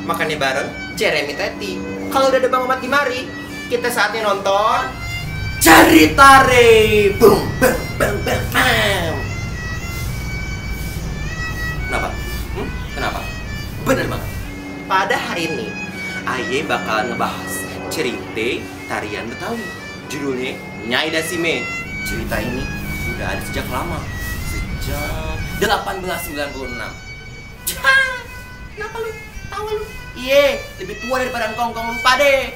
makannya bareng Jeremy Teti. Kalau udah ada Bang Mamat di mari, kita saatnya nonton Ceritare. Boom, bam, bam, bam, bam. Kenapa? Kenapa? Bener banget. Pada hari ini, Aye bakal ngebahas cerita tarian Betawi. Judulnya Nyai Dasime. Cerita ini udah ada sejak lama, sejak 1896. Kenapa lu? Tawa lu? Iye, lebih tua daripada engkong-engkong lupa deh.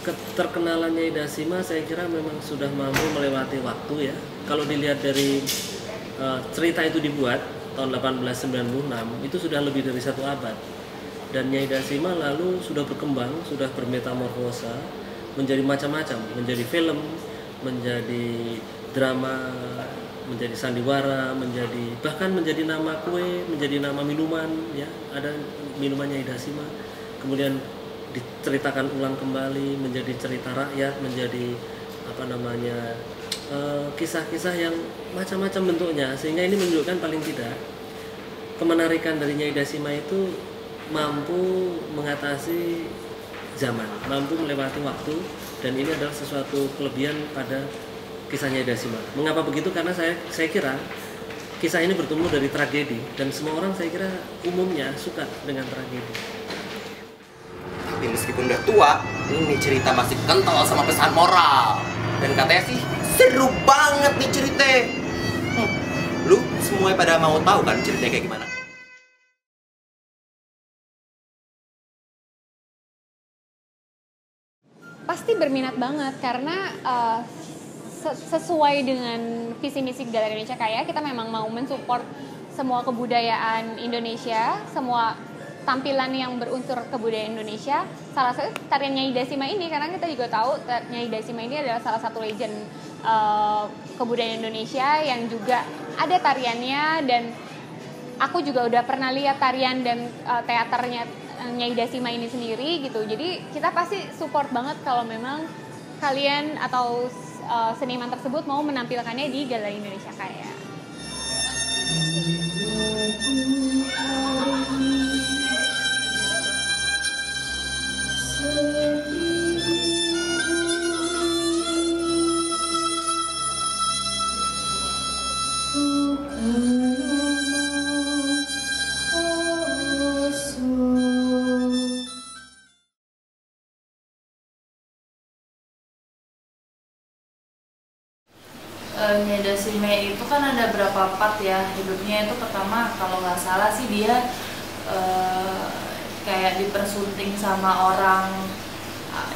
Keterkenalan Nyai Dasima saya kira memang sudah mampu melewati waktu ya. Kalau dilihat dari cerita itu dibuat tahun 1896, itu sudah lebih dari 1 abad. Dan Nyai Dasima lalu sudah berkembang, sudah bermetamorfosa menjadi macam-macam, menjadi film, menjadi drama, menjadi sandiwara, bahkan menjadi nama kue, menjadi nama minuman ya. Ada minuman Nyai Dasima. Kemudian diceritakan ulang kembali menjadi cerita rakyat, menjadi kisah-kisah yang macam-macam bentuknya, sehingga ini menunjukkan paling tidak kemenarikan dari Nyai Dasima itu mampu mengatasi zaman, mampu melewati waktu, dan ini adalah sesuatu kelebihan pada kisah Nyai Dasima. Mengapa begitu? Karena saya kira kisah ini bertumbuh dari tragedi, dan semua orang saya kira umumnya suka dengan tragedi. Tapi meskipun udah tua, ini cerita masih kental sama pesan moral. Dan katanya sih seru banget nih cerita. Lu semuanya pada mau tahu kan ceritanya kayak gimana? Pasti berminat banget karena sesuai dengan visi misi Galeri Indonesia Kaya, kita memang mau mensupport semua kebudayaan Indonesia, semua tampilan yang berunsur kebudayaan Indonesia. Salah satu tarian Nyai Dasima ini, karena kita juga tahu Nyai Dasima ini adalah salah satu legend kebudayaan Indonesia yang juga ada tariannya, dan aku juga udah pernah lihat tarian dan teaternya Nyai Dasima ini sendiri gitu. Jadi kita pasti support banget kalau memang kalian atau seniman tersebut mau menampilkannya di Galeri Indonesia Kaya. Nyai Dasime itu kan ada berapa part ya hidupnya. Itu pertama kalau nggak salah sih dia kayak dipersunting sama orang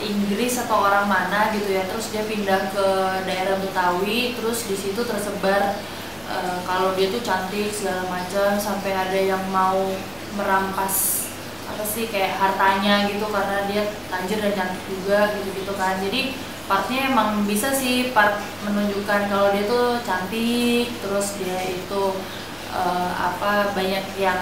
Inggris atau orang mana gitu ya, terus dia pindah ke daerah Betawi, terus di situ tersebar kalau dia tuh cantik segala macam, sampai ada yang mau merampas kayak hartanya gitu karena dia tajir dan cantik juga gitu kan. Jadi partnya emang bisa sih part menunjukkan kalau dia tuh cantik, terus dia itu banyak yang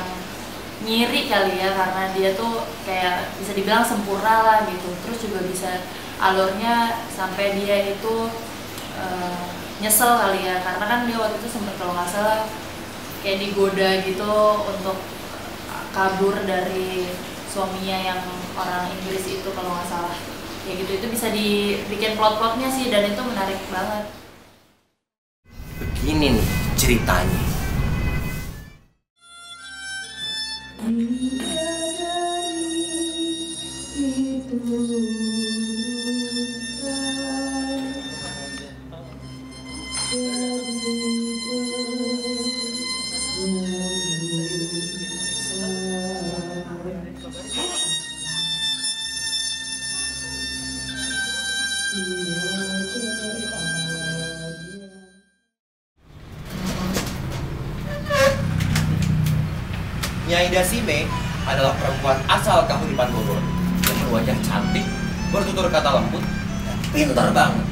nyiri kali ya, karena dia tuh kayak bisa dibilang sempurna lah gitu. Terus juga bisa alurnya sampai dia itu nyesel kali ya, karena kan dia waktu itu sempat kalau nggak salah kayak digoda gitu untuk kabur dari suaminya yang orang Inggris itu kalau nggak salah. Ya gitu, itu bisa dibikin plot-plotnya sih, dan itu menarik banget. Begini nih ceritanya. Nyai Dasime adalah perempuan asal Kahuripan Bogor yang berwajah cantik, bertutur kata lembut, dan pintar banget.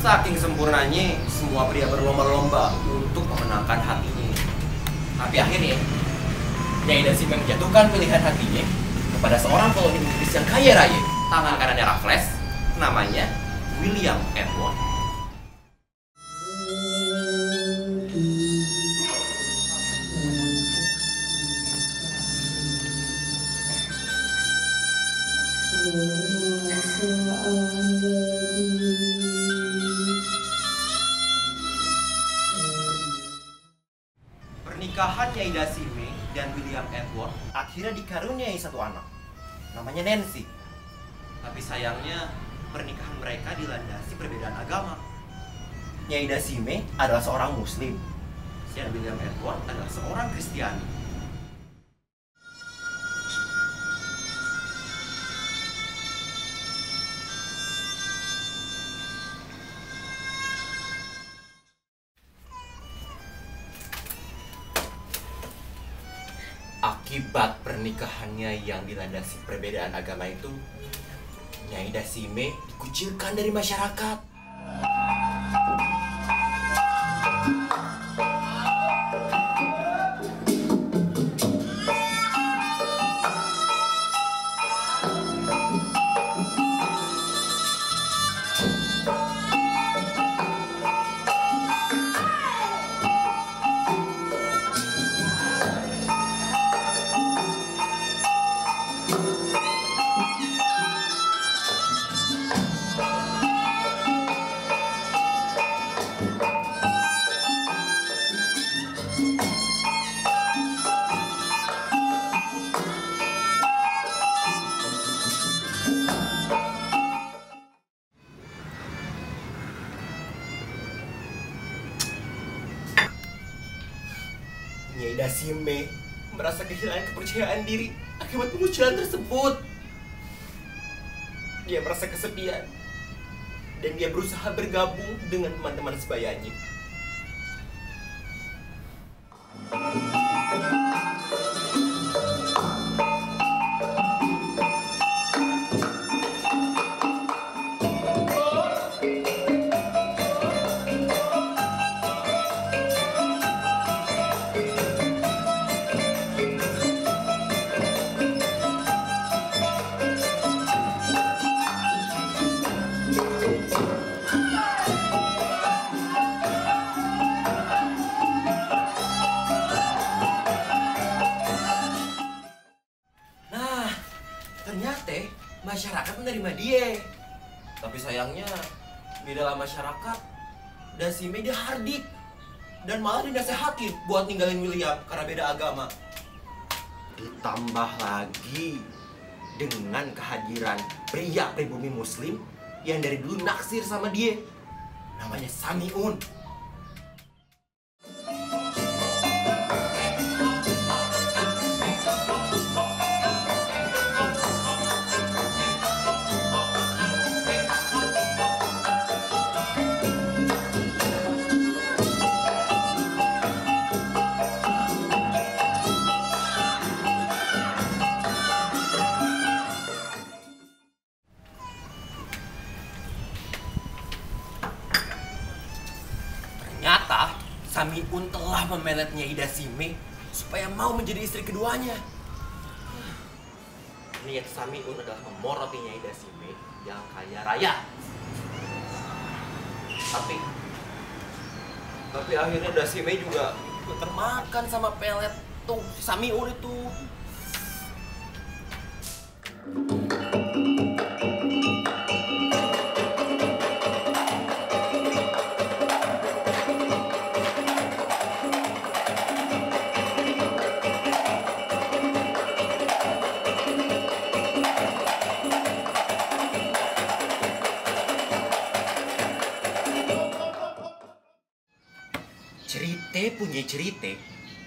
Saking sempurnanya, semua pria berlomba-lomba untuk memenangkan hatinya. Tapi akhirnya, Nyai Dasime menjatuhkan pilihan hatinya kepada seorang koloni Inggris yang kaya raya. Tangan kanannya Raffles, namanya William Edward. Pernikahan Nyai Dasime dan William Edward akhirnya dikaruniai satu anak, namanya Nancy. Tapi sayangnya pernikahan mereka dilandasi perbedaan agama. Nyai Dasime adalah seorang Muslim, dan William Edward adalah seorang Kristiani. Akibat pernikahannya yang dilandasi perbedaan agama itu, Nyai Dasime dikucilkan dari masyarakat. Nyai Dasime merasa kehilangan kepercayaan diri akibat kemunculan tersebut. Dia merasa kesepian dan dia berusaha bergabung dengan teman-teman sebayanya. Ternyata masyarakat menerima dia. Tapi sayangnya di dalam masyarakat Dasime dia hardik dan malah dinasehatin buat ninggalin William karena beda agama. Ditambah lagi dengan kehadiran pria pribumi Muslim yang dari dulu naksir sama dia, namanya Samiun. Ternyata Samiun telah memelet Nyai Dasime supaya mau menjadi istri keduanya. Niat Samiun adalah memoroti Nyai Dasime yang kaya raya. Tapi akhirnya Dasime juga termakan sama pelet tuh Samiun itu. Cerita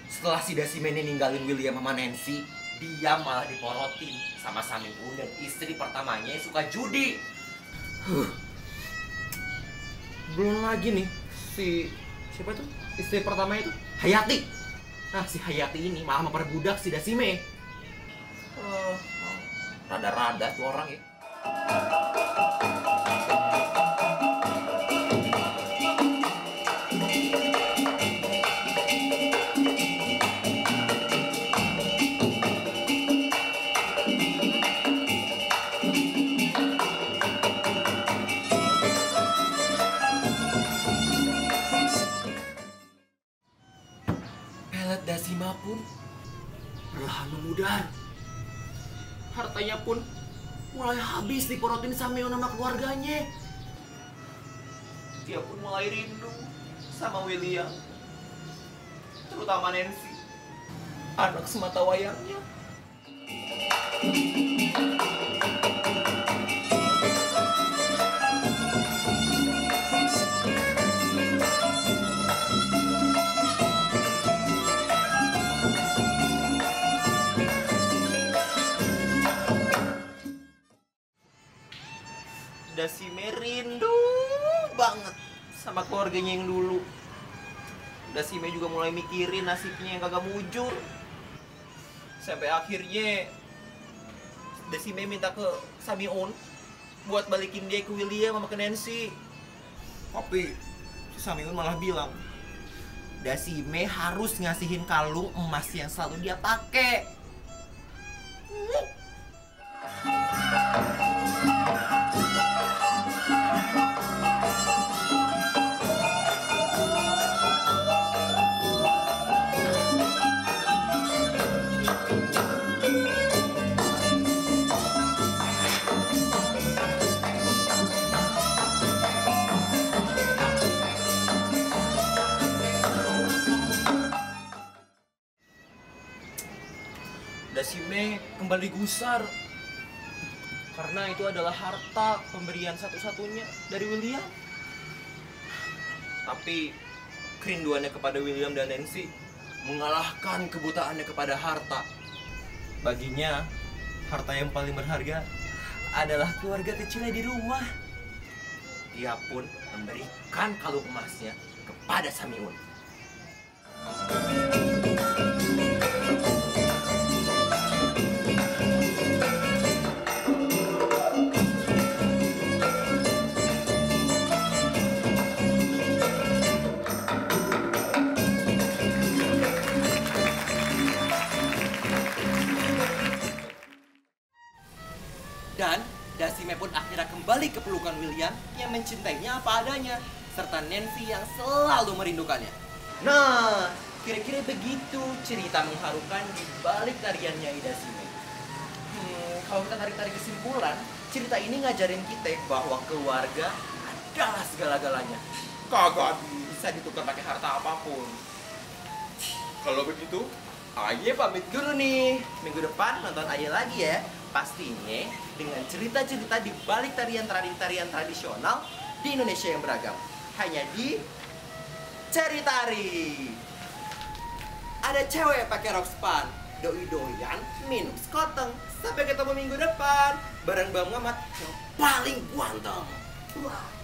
setelah si Dasime ninggalin William sama Nancy, dia malah diporotin sama Samiun dan istri pertamanya yang suka judi. Belum lagi nih siapa tuh istri pertama itu? Hayati. Nah, si Hayati ini malah memperbudak si Dasime. Rada-rada tuh orang ya. Dasima pun perlahan memudar. Hartanya pun mulai habis diporotin Sameo sama keluarganya. Dia pun mulai rindu sama William, terutama Nancy, anak semata wayangnya. Dasime rindu banget sama keluarganya yang dulu. Dasime juga mulai mikirin nasibnya yang kagak mujur. Sampai akhirnya Dasime minta ke Samion buat balikin dia ke William sama ke Nancy. Tapi si Samion malah bilang Dasime harus ngasihin kalung emas yang selalu dia pakai. Dasime kembali gusar karena itu adalah harta pemberian satu-satunya dari William. Tapi kerinduannya kepada William dan Nancy mengalahkan kebutaannya kepada harta. Baginya, harta yang paling berharga adalah keluarga kecilnya di rumah. Dia pun memberikan kalung emasnya kepada Samion. Dan Dasime pun akhirnya kembali ke pelukan William yang mencintainya apa adanya, serta Nancy yang selalu merindukannya. Nah, kira-kira begitu cerita mengharukan di balik tariannya Dasime. Kalau kita tarik-tarik kesimpulan, cerita ini ngajarin kita bahwa keluarga adalah segala-galanya. Kagak bisa ditukar pakai harta apapun. Kalau begitu, Aye pamit dulu nih. Minggu depan nonton Aye lagi ya. Pastinya dengan cerita-cerita di balik tarian-tarian tradisional di Indonesia yang beragam. Hanya di Ceritari. Ada cewek pakai rok span, doi doyan minum sekoteng. Sampai ketemu minggu depan bareng Bang Mamat yang paling ganteng. Wah.